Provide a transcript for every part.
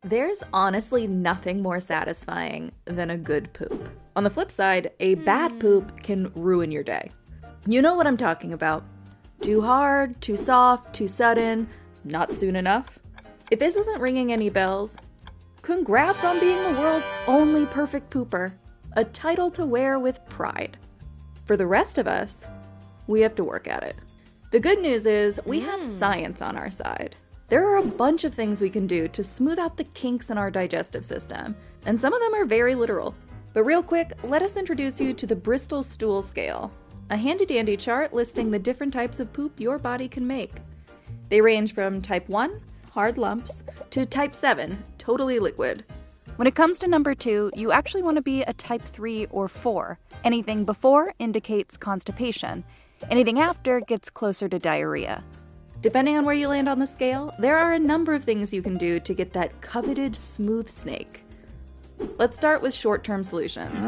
There's honestly nothing more satisfying than a good poop. On the flip side, a bad poop can ruin your day. You know what I'm talking about. Too hard, too soft, too sudden, not soon enough. If this isn't ringing any bells, congrats on being the world's only perfect pooper, a title to wear with pride. For the rest of us, we have to work at it. The good news is we have science on our side. There are a bunch of things we can do to smooth out the kinks in our digestive system, and some of them are very literal. But real quick, let us introduce you to the Bristol Stool Scale, a handy-dandy chart listing the different types of poop your body can make. They range from type 1, hard lumps, to type 7, totally liquid. When it comes to number 2, you actually want to be a type 3 or 4. Anything before indicates constipation. Anything after gets closer to diarrhea. Depending on where you land on the scale, there are a number of things you can do to get that coveted smooth snake. Let's start with short-term solutions.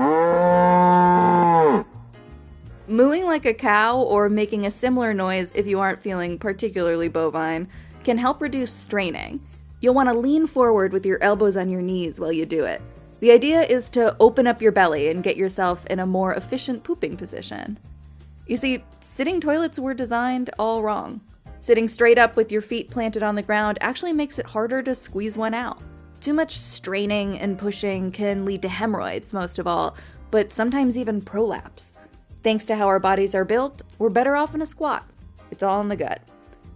Mooing like a cow or making a similar noise if you aren't feeling particularly bovine can help reduce straining. You'll want to lean forward with your elbows on your knees while you do it. The idea is to open up your belly and get yourself in a more efficient pooping position. You see, sitting toilets were designed all wrong. Sitting straight up with your feet planted on the ground actually makes it harder to squeeze one out. Too much straining and pushing can lead to hemorrhoids, most of all, but sometimes even prolapse. Thanks to how our bodies are built, we're better off in a squat. It's all in the gut.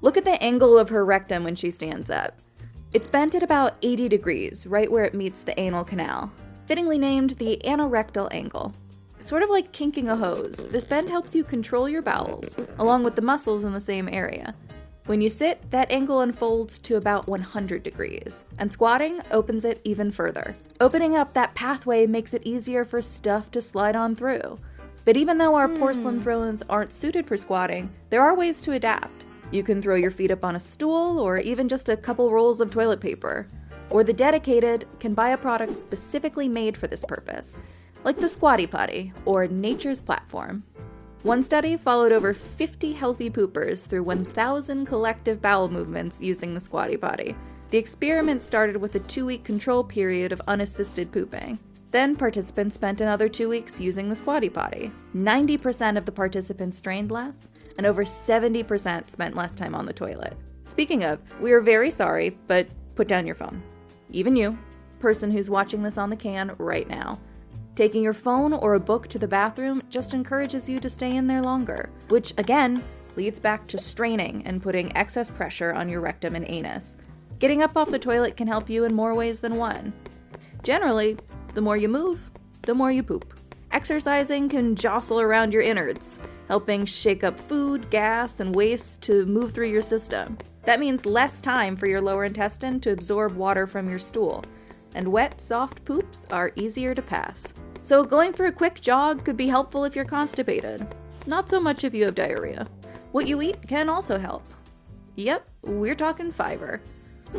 Look at the angle of her rectum when she stands up. It's bent at about 80 degrees, right where it meets the anal canal, fittingly named the anorectal angle. Sort of like kinking a hose, this bend helps you control your bowels, along with the muscles in the same area. When you sit, that angle unfolds to about 100 degrees, and squatting opens it even further. Opening up that pathway makes it easier for stuff to slide on through. But even though our porcelain thrones aren't suited for squatting, there are ways to adapt. You can throw your feet up on a stool, or even just a couple rolls of toilet paper. Or the dedicated can buy a product specifically made for this purpose, like the Squatty Potty, or Nature's Platform. One study followed over 50 healthy poopers through 1,000 collective bowel movements using the Squatty Potty. The experiment started with a 2-week control period of unassisted pooping. Then participants spent another 2 weeks using the Squatty Potty. 90% of the participants strained less, and over 70% spent less time on the toilet. Speaking of, we are very sorry, but put down your phone. Even you, person who's watching this on the can right now. Taking your phone or a book to the bathroom just encourages you to stay in there longer, which again leads back to straining and putting excess pressure on your rectum and anus. Getting up off the toilet can help you in more ways than one. Generally, the more you move, the more you poop. Exercising can jostle around your innards, helping shake up food, gas, and waste to move through your system. That means less time for your lower intestine to absorb water from your stool, and wet, soft poops are easier to pass. So going for a quick jog could be helpful if you're constipated. Not so much if you have diarrhea. What you eat can also help. Yep, we're talking fiber.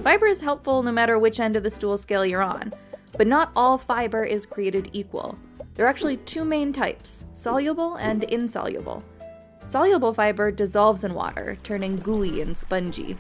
Fiber is helpful no matter which end of the stool scale you're on, but not all fiber is created equal. There are actually 2 main types, soluble and insoluble. Soluble fiber dissolves in water, turning gooey and spongy.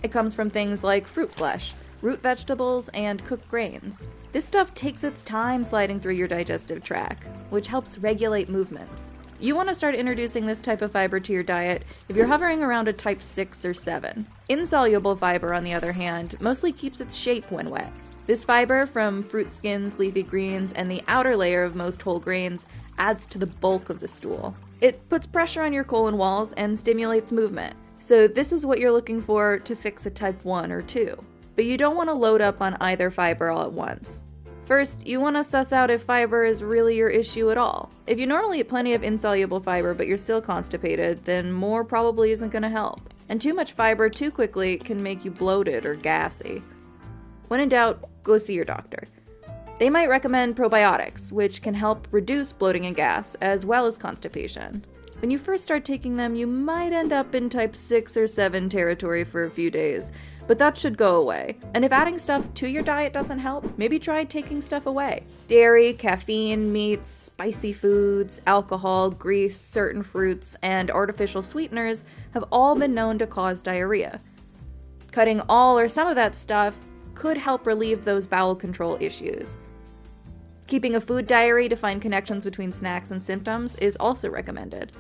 It comes from things like fruit flesh, root vegetables, and cooked grains. This stuff takes its time sliding through your digestive tract, which helps regulate movements. You want to start introducing this type of fiber to your diet if you're hovering around a type 6 or 7. Insoluble fiber, on the other hand, mostly keeps its shape when wet. This fiber from fruit skins, leafy greens, and the outer layer of most whole grains adds to the bulk of the stool. It puts pressure on your colon walls and stimulates movement. So this is what you're looking for to fix a type 1 or 2. But you don't want to load up on either fiber all at once. First, you want to suss out if fiber is really your issue at all. If you normally eat plenty of insoluble fiber but you're still constipated, then more probably isn't going to help. And too much fiber too quickly can make you bloated or gassy. When in doubt, go see your doctor. They might recommend probiotics, which can help reduce bloating and gas, as well as constipation. When you first start taking them, you might end up in type 6 or 7 territory for a few days, but that should go away. And if adding stuff to your diet doesn't help, maybe try taking stuff away. Dairy, caffeine, meats, spicy foods, alcohol, grease, certain fruits, and artificial sweeteners have all been known to cause diarrhea. Cutting all or some of that stuff could help relieve those bowel control issues. Keeping a food diary to find connections between snacks and symptoms is also recommended.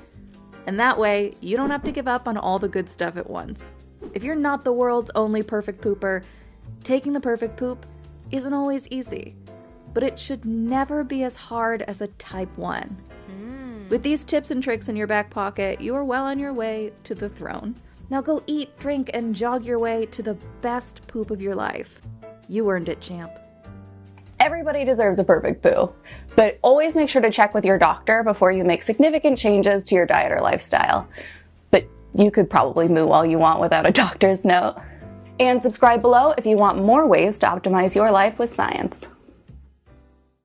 And that way, you don't have to give up on all the good stuff at once. If you're not the world's only perfect pooper, taking the perfect poop isn't always easy. But it should never be as hard as a type 1. With these tips and tricks in your back pocket, you are well on your way to the throne. Now go eat, drink, and jog your way to the best poop of your life. You earned it, champ. Everybody deserves a perfect poo, but always make sure to check with your doctor before you make significant changes to your diet or lifestyle. But you could probably moo all you want without a doctor's note. And subscribe below if you want more ways to optimize your life with science.